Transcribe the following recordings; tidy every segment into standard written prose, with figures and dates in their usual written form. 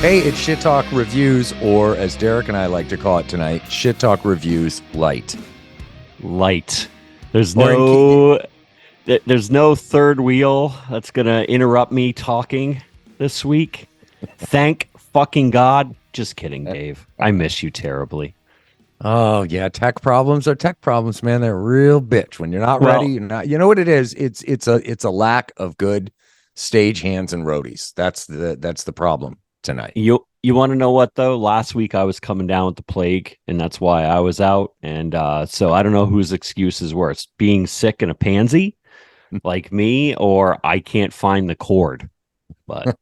Hey, it's Shit Talk Reviews, or as Derek and I like to call it tonight, Shit Talk Reviews Light. Light. There's no third wheel that's gonna interrupt me talking this week. Thank fucking God. Just kidding, Dave. I miss you terribly. Oh yeah, tech problems are tech problems, man. They're a real bitch. When you're not ready, Well, you're not. You know what it is? It's a lack of good stage hands and roadies. That's the problem tonight. you want to know what though? Last week I was coming down with the plague, and that's why I was out. And so I don't know whose excuse is worse: being sick and a pansy like me, or I can't find the cord. But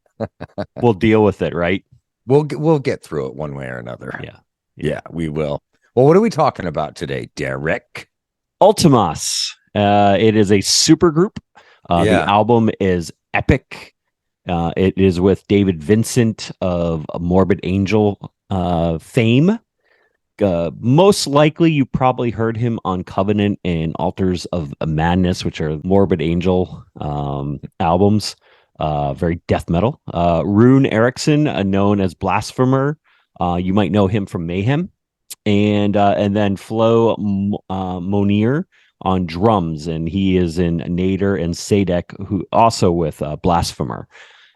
we'll deal with it, right? We'll get through it one way or another. Yeah, we will. Well, what are we talking about today, Derek? Vltimas. It is a supergroup. The album is epic. It is with David Vincent of Morbid Angel fame. Most likely, you probably heard him on Covenant and Altars of Madness, which are Morbid Angel albums. Very death metal. Rune Eriksen, known as Blasphemer. You might know him from Mayhem. And then Flo Monier on drums, and he is in Nader and Sadek, who also with Blasphemer.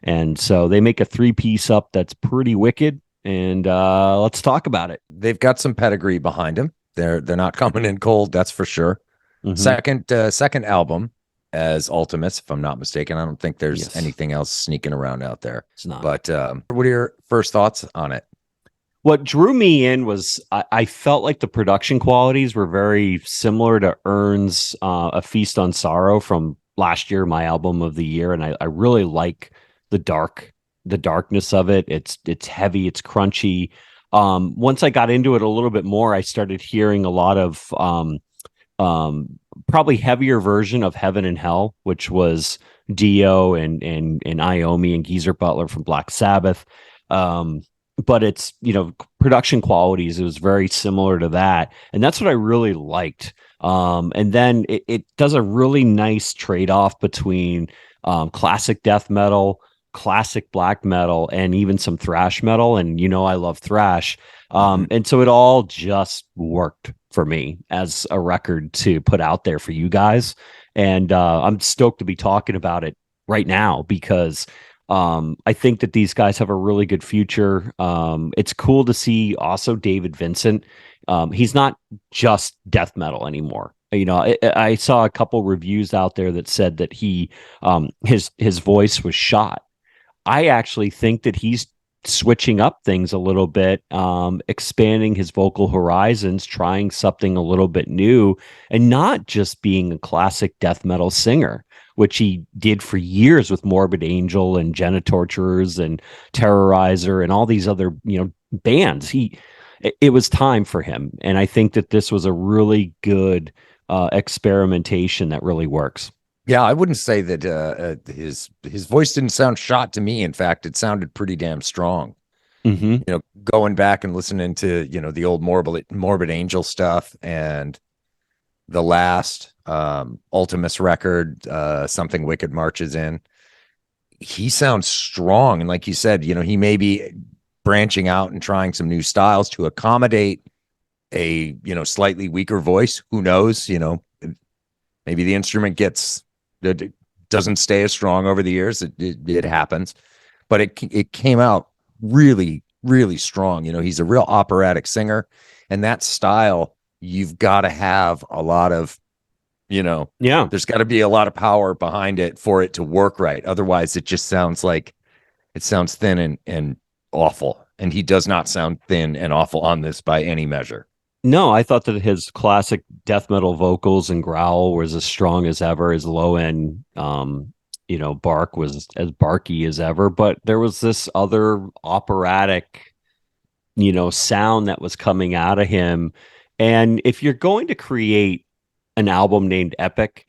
And so they make a 3-piece up that's pretty wicked. And let's talk about it. They've got some pedigree behind them. They're not coming in cold, that's for sure. Mm-hmm. Second album as Vltimus, if I'm not mistaken. I don't think there's anything else sneaking around out there. It's not. But what are your first thoughts on it? What drew me in was I felt like the production qualities were very similar to Ern's A Feast on Sorrow from last year, my album of the year. And I really like the darkness of it. It's heavy, it's crunchy. Once I got into it a little bit more, I started hearing a lot of probably heavier version of Heaven and Hell, which was Dio and Iommi and Geezer Butler from Black Sabbath. But it's, production qualities, it was very similar to that. And that's what I really liked. And then it does a really nice trade-off between classic death metal, classic black metal, and even some thrash metal. And I love thrash. And so it all just worked for me as a record to put out there for you guys. And I'm stoked to be talking about it right now because I think that these guys have a really good future. It's cool to see also David Vincent. He's not just death metal anymore. I saw a couple reviews out there that said that he his voice was shot. I actually think that he's switching up things a little bit, expanding his vocal horizons, trying something a little bit new, and not just being a classic death metal singer, which he did for years with Morbid Angel and Genitorturers and Terrorizer and all these other, bands. It was time for him. And I think that this was a really good experimentation that really works. Yeah, I wouldn't say that his voice didn't sound shot to me. In fact, it sounded pretty damn strong. Mm-hmm. Going back and listening to, the old Morbid Angel stuff and the last Vltimus record, Something Wicked Marches In, he sounds strong. And like you said, he may be branching out and trying some new styles to accommodate a, slightly weaker voice. Who knows? Maybe the instrument doesn't stay as strong over the years. It happens, but it came out really, really strong. He's a real operatic singer, and that style, you've got to have a lot of, there's got to be a lot of power behind it for it to work right. Otherwise, it just sounds thin and awful. And he does not sound thin and awful on this by any measure. No, I thought that his classic death metal vocals and growl was as strong as ever. His low end, bark was as barky as ever. But there was this other operatic, sound that was coming out of him. And if you're going to create an album named Epic,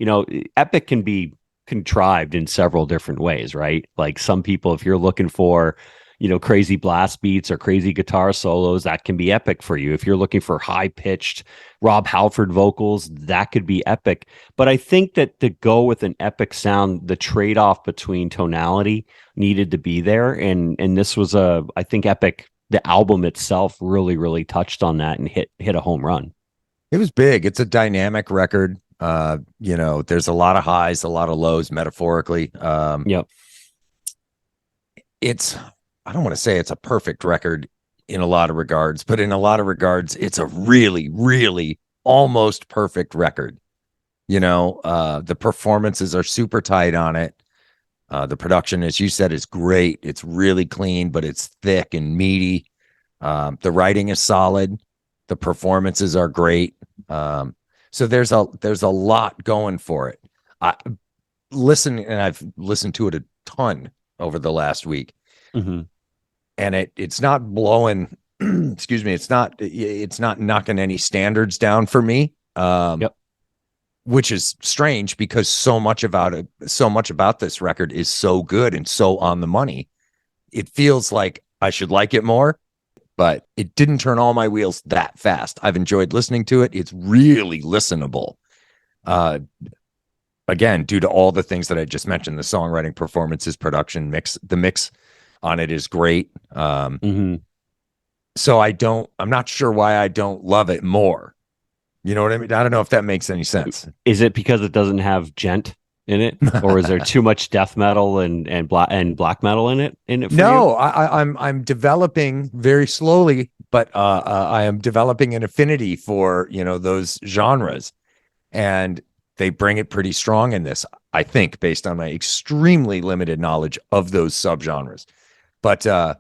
Epic can be contrived in several different ways, right? Like some people, if you're looking for, crazy blast beats or crazy guitar solos, that can be epic for you. If you're looking for high pitched Rob Halford vocals, that could be epic. But I think that to go with an epic sound, the trade off between tonality needed to be there. And this was I think epic. The album itself really, really touched on that and hit a home run. It was big. It's a dynamic record. There's a lot of highs, a lot of lows, metaphorically. Yep. I don't want to say it's a perfect record in a lot of regards, but in a lot of regards, it's a really, really almost perfect record. The performances are super tight on it. The production, as you said, is great. It's really clean, but it's thick and meaty. The writing is solid. The performances are great. So there's a lot going for it. I've listened to it a ton over the last week, mm-hmm. and it's not blowing. Excuse me. It's not knocking any standards down for me. Yep. Which is strange because so much about this record is so good and so on the money. It feels like I should like it more, but it didn't turn all my wheels that fast. I've enjoyed listening to it. It's really listenable. Again, due to all the things that I just mentioned, the songwriting, performances, production, the mix on it is great. Mm-hmm. So I'm not sure why I don't love it more. You know what I mean? I don't know if that makes any sense. Is it because it doesn't have gent in it, or is there too much death metal and black metal in it? No, I'm developing very slowly, but I am developing an affinity for those genres, and they bring it pretty strong in this. I think, based on my extremely limited knowledge of those subgenres, but I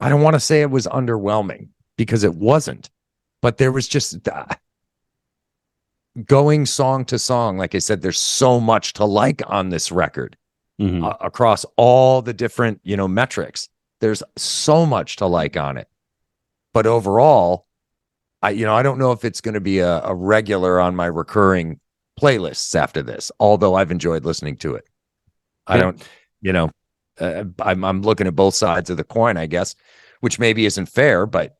don't want to say it was underwhelming because it wasn't. But there was just going song to song. Like I said, there's so much to like on this record across all the different, metrics. There's so much to like on it. But overall, I don't know if it's going to be a regular on my recurring playlists after this, although I've enjoyed listening to it. I don't, I'm looking at both sides of the coin, I guess, which maybe isn't fair, but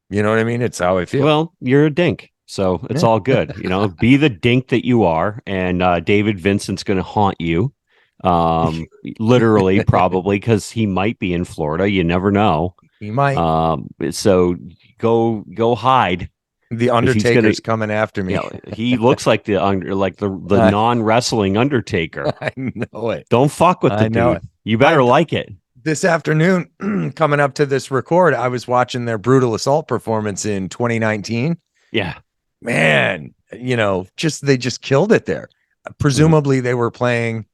you know what I mean? It's how I feel. Well, you're a dink, so it's all good. Be the dink that you are, and David Vincent's going to haunt you, literally, probably, because he might be in Florida. You never know. He might. So go hide. The Undertaker's coming after me. He looks like the non-wrestling Undertaker. I know it. Don't fuck with the dude. You better like it. This afternoon, coming up to this record, I was watching their Brutal Assault performance in 2019. Yeah. Man, they just killed it there. Presumably they were playing,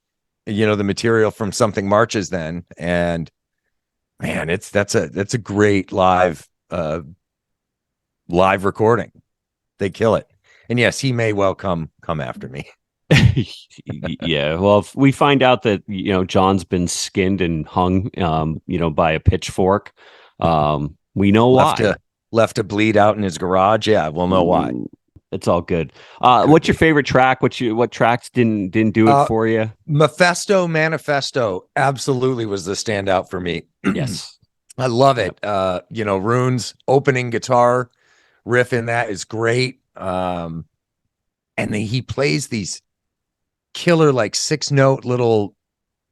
the material from Something Marches then. And man, that's a great live recording. They kill it. And yes, he may well come after me. Yeah, well, if we find out that John's been skinned and hung by a pitchfork, we know why. Left to bleed out in his garage. Yeah, we'll know why. It's all good. What's your favorite track? What tracks didn't do it for you? Manifesto absolutely was the standout for me. Yes, I love it. Rune's opening guitar riff in that is great. And he plays these killer, like 6-note little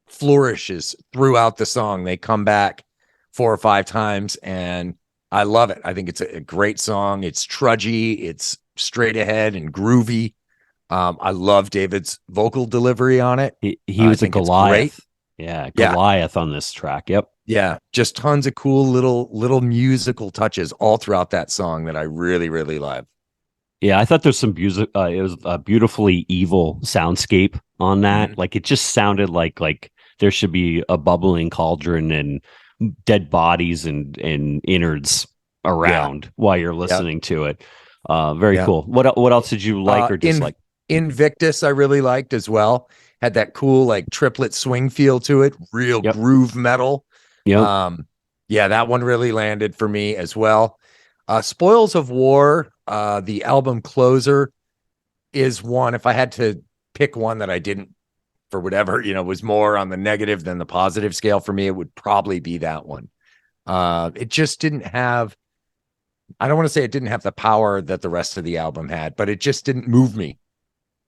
flourishes throughout the song. They come back 4 or 5 times, and I love it. I think it's a great song. It's trudgy, it's straight ahead and groovy. I love David's vocal delivery on it. He was a Goliath. Yeah, Goliath on this track. Yep. Yeah, just tons of cool little musical touches all throughout that song that I really, really love. Yeah, I thought there's some music. It was a beautifully evil soundscape on that. Mm-hmm. Like it just sounded like there should be a bubbling cauldron and dead bodies and innards around while you're listening to it. Very cool. What else did you like or dislike? Invictus, I really liked as well. Had that cool like triplet swing feel to it. Real groove metal. Yep. That one really landed for me as well. Spoils of War, the album closer, is one. If I had to pick one that I didn't for whatever, was more on the negative than the positive scale for me, it would probably be that one. It just didn't have, I don't want to say it didn't have the power that the rest of the album had, but it just didn't move me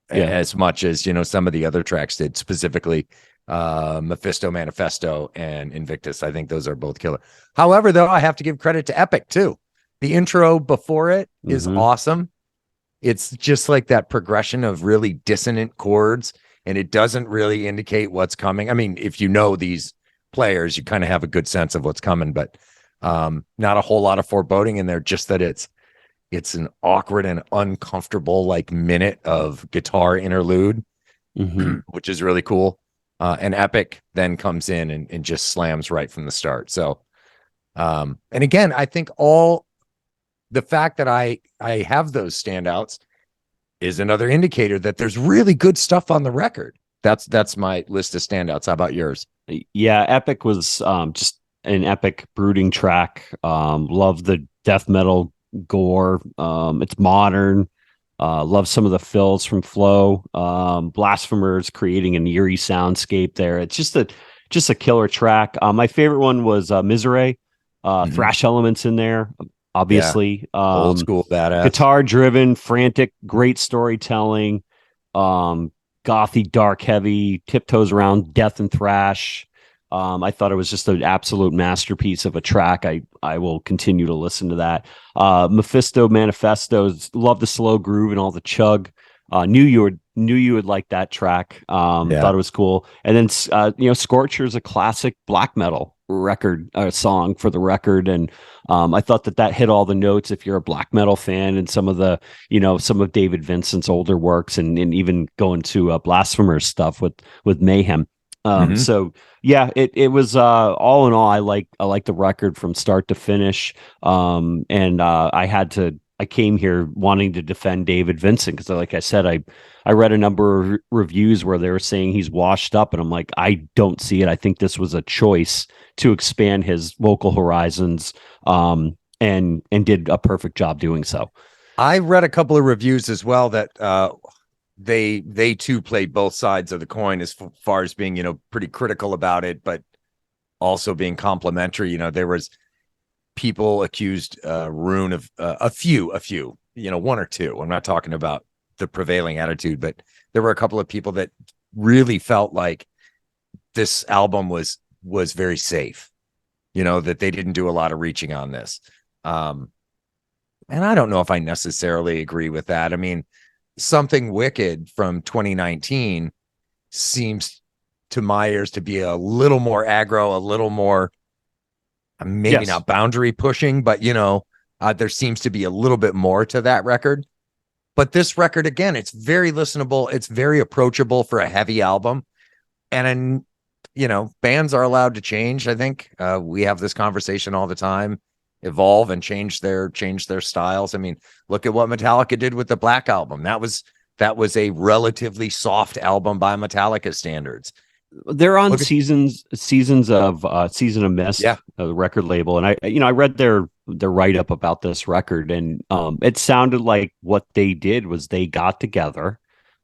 as much as, some of the other tracks did, specifically Mephisto Manifesto and Invictus. I think those are both killer. However, though, I have to give credit to Epic too. The intro before it is awesome. It's just like that progression of really dissonant chords, and it doesn't really indicate what's coming. I mean, if you know these players, you kind of have a good sense of what's coming, but not a whole lot of foreboding in there, just that it's an awkward and uncomfortable like minute of guitar interlude, which is really cool. And Epic then comes in and just slams right from the start. So, and again, I think all the fact that I have those standouts is another indicator that there's really good stuff on the record. That's my list of standouts. How about yours? Yeah, Epic was just an epic brooding track. Love the death metal gore. It's modern. Love some of the fills from Flow. Blasphemers creating an eerie soundscape there. It's just a killer track. My favorite one was Misery. Thrash elements in there, obviously. Old school badass. Guitar driven, frantic, great storytelling. Gothy, dark, heavy, tiptoes around death and thrash. I thought it was just an absolute masterpiece of a track. I will continue to listen to that. Mephisto Manifestos, love the slow groove and all the chug. Knew you would like that track. Thought it was cool. And then Scorcher is a classic black metal record song for the record, and I thought that hit all the notes if you're a black metal fan, and some of David Vincent's older works, and even going to Blasphemers stuff with Mayhem. So yeah, it was all in all, I like the record from start to finish. And I came here wanting to defend David Vincent because, like I said, I read a number of reviews where they were saying he's washed up, and I'm like, I don't see it. I think this was a choice to expand his vocal horizons, and did a perfect job doing so. I read a couple of reviews as well that they too played both sides of the coin as far as being, pretty critical about it, but also being complimentary. There was people accused Rune of a few, one or two. I'm not talking about the prevailing attitude, but there were a couple of people that really felt like this album was very safe, that they didn't do a lot of reaching on this. And I don't know if I necessarily agree with that. I mean, Something Wicked from 2019 seems to my ears to be a little more aggro, a little more, maybe not boundary pushing, but there seems to be a little bit more to that record. But this record, again, it's very listenable. It's very approachable for a heavy album. And bands are allowed to change. I think we have this conversation all the time, evolve and change their styles. I mean, look at what Metallica did with the Black Album. That was a relatively soft album by Metallica standards. They're on seasons of Season of Mist, the record label, and I read their write up about this record, and it sounded like what they did was they got together,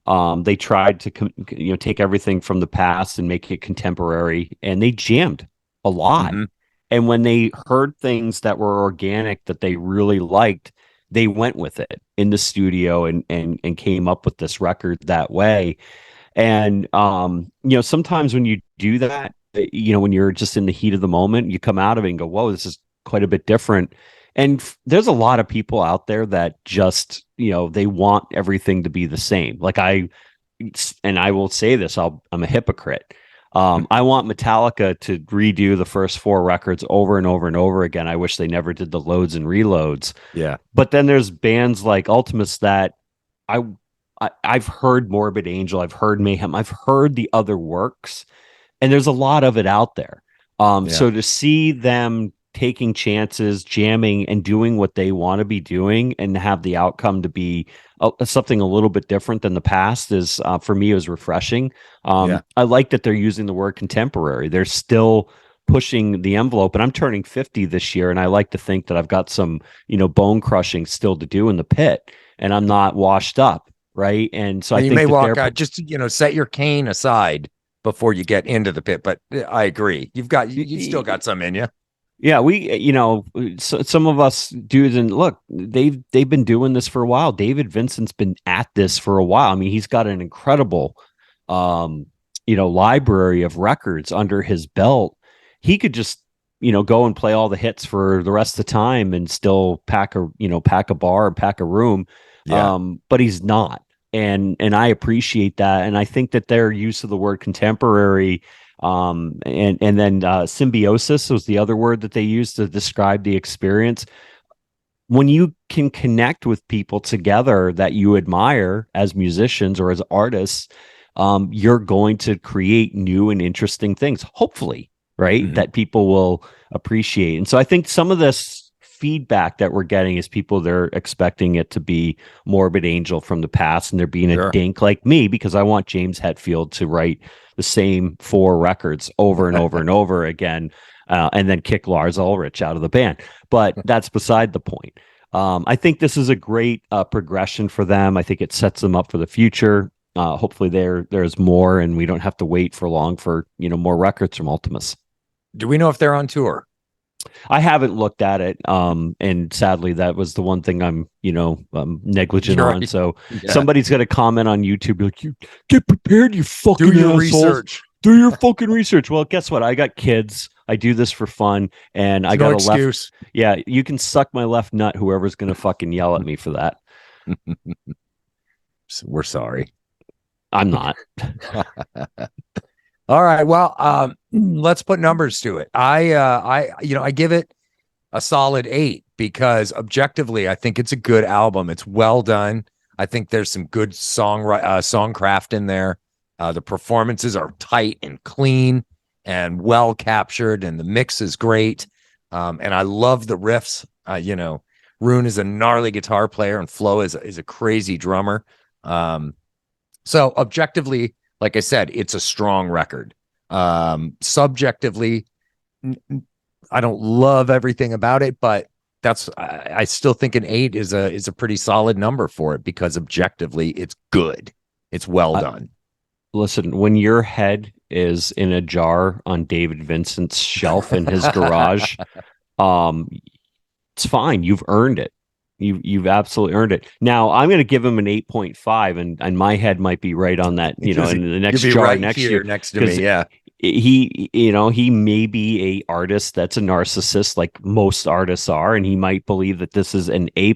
they tried to take everything from the past and make it contemporary, and they jammed a lot. And when they heard things that were organic that they really liked, they went with it in the studio and came up with this record that way. And, sometimes when you do that, when you're just in the heat of the moment, you come out of it and go, whoa, this is quite a bit different. And there's a lot of people out there that just, they want everything to be the same. Like I will say this, I'm a hypocrite. I want Metallica to redo the first 4 records over and over and over again. I wish they never did the loads and reloads. Yeah. But then there's bands like Vltimus that I've heard Morbid Angel, I've heard Mayhem, I've heard the other works, and there's a lot of it out there. So to see them taking chances, jamming, and doing what they want to be doing, and have the outcome to be something a little bit different than the past is, for me, is refreshing. I like that they're using the word contemporary. They're still pushing the envelope, and I'm turning 50 this year, and I like to think that I've got some, bone crushing still to do in the pit, and I'm not washed up. right? And so And I you think may that walk they're out, just, set your cane aside before you get into the pit. But I agree. You've still got some in you. yeah, some of us dudes, and look, they've been doing this for a while. David Vincent's been at this for a while. I mean, he's got an incredible, um, library of records under his belt. He could just, go and play all the hits for the rest of the time and still pack a bar and pack a room. Yeah. But he's not, and I appreciate that, and I think that their use of the word contemporary, and then symbiosis was the other word that they used to describe the experience. When you can connect with people together that you admire as musicians or as artists, you're going to create new and interesting things, hopefully, right? Mhm. That people will appreciate. And so I think some of this feedback that we're getting is people, they're expecting it to be Morbid Angel from the past, and they're being a Sure. dink like me because I want James Hetfield to write the same 4 records over and over and over again, and then kick Lars Ulrich out of the band. But that's beside the point. I think this is a great progression for them. I think it sets them up for the future. Hopefully there's more, and we don't have to wait for long for more records from Vltimus. Do we know if they're on tour? I haven't looked at it, and sadly, that was the one thing I'm negligent You're on. right. So Yeah. somebody's going to comment on YouTube, like, "You get prepared, you fucking Do your assholes. research. Do your fucking research." Well, guess what? I got kids. I do this for fun, and I got no a left. excuse. Yeah, you can suck my left nut. Whoever's going to fucking yell at me for that. We're sorry. I'm not. All right. Well, let's put numbers to it. I give it a solid 8 because objectively, I think it's a good album. It's well done. I think there's some good songcraft in there. The performances are tight and clean and well captured, and the mix is great. And I love the riffs. Rune is a gnarly guitar player, and Flo is a crazy drummer. So objectively, like I said, it's a strong record. Subjectively, I don't love everything about it, but I still think an 8 is a pretty solid number for it because objectively it's good. It's well done. Listen, when your head is in a jar on David Vincent's shelf in his garage, it's fine. You've earned it. You've absolutely earned it. Now I'm going to give him an 8.5, and my head might be right on that. In the next jar right next here year next to me. Yeah, he may be a artist that's a narcissist, like most artists are, and he might believe that this is an A+.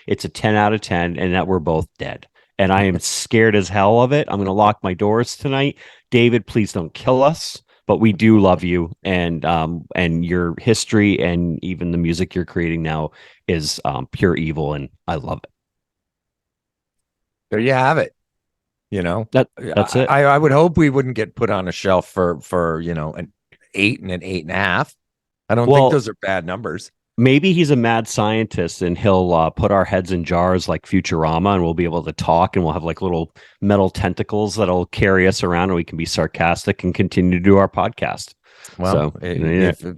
It's a 10 out of 10, and that we're both dead. And I am scared as hell of it. I'm going to lock my doors tonight. David, please don't kill us. But we do love you, and your history and even the music you're creating now is pure evil, and I love it. there you have it. That's it. I would hope we wouldn't get put on a shelf for an 8 and an 8.5. I don't think those are bad numbers. Maybe he's a mad scientist, and he'll put our heads in jars like Futurama, and we'll be able to talk, and we'll have like little metal tentacles that'll carry us around, and we can be sarcastic and continue to do our podcast. Well, so you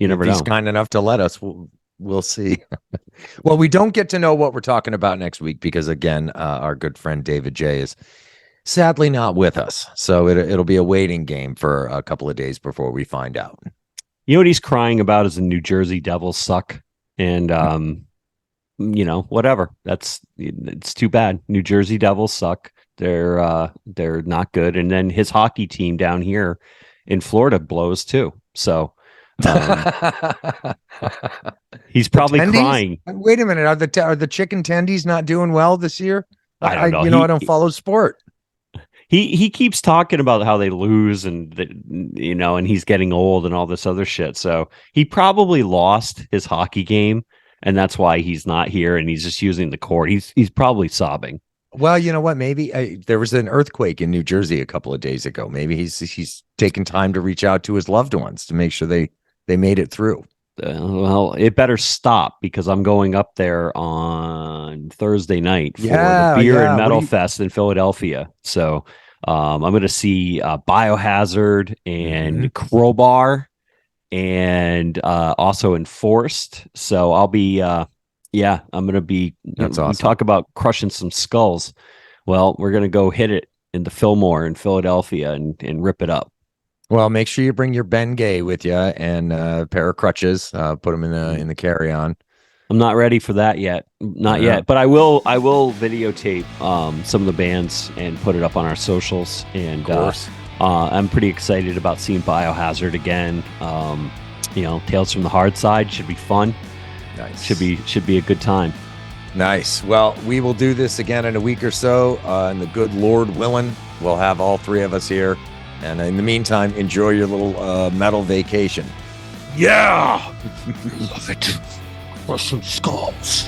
never know. He's kind enough to let us. We'll see. Well, we don't get to know what we're talking about next week because, again, our good friend David J is sadly not with us. So it'll be a waiting game for a couple of days before we find out. You know what he's crying about is the New Jersey Devils suck. And whatever. It's too bad. New Jersey Devils suck. They're not good. And then his hockey team down here in Florida blows too. So he's probably crying. Wait a minute. Are the chicken tendies not doing well this year? I don't know. I don't follow sport. He keeps talking about how they lose and and he's getting old and all this other shit. So he probably lost his hockey game, and that's why he's not here, and he's just using the court. He's probably sobbing. Well, you know what? Maybe there was an earthquake in New Jersey a couple of days ago. Maybe he's taken time to reach out to his loved ones to make sure they made it through. Well, it better stop because I'm going up there on Thursday night for the Beer and Metal Fest in Philadelphia. So I'm going to see Biohazard and Crowbar and also Enforced. So I'll be, I'm going to be. That's awesome. Talk about crushing some skulls. Well, we're gonna go hit it in the Fillmore in Philadelphia and rip it up. Well, make sure you bring your Ben Gay with you and a pair of crutches. Put them in the carry on. I'm not ready for that yet. Not Yeah. yet. But I will videotape some of the bands and put it up on our socials. And Of course. I'm pretty excited about seeing Biohazard again. Tales from the Hard Side should be fun. Nice. Should be a good time. Nice. Well, we will do this again in a week or so. And the good Lord willing, we'll have all three of us here. And in the meantime, enjoy your little metal vacation. Yeah! Love it. For some skulls.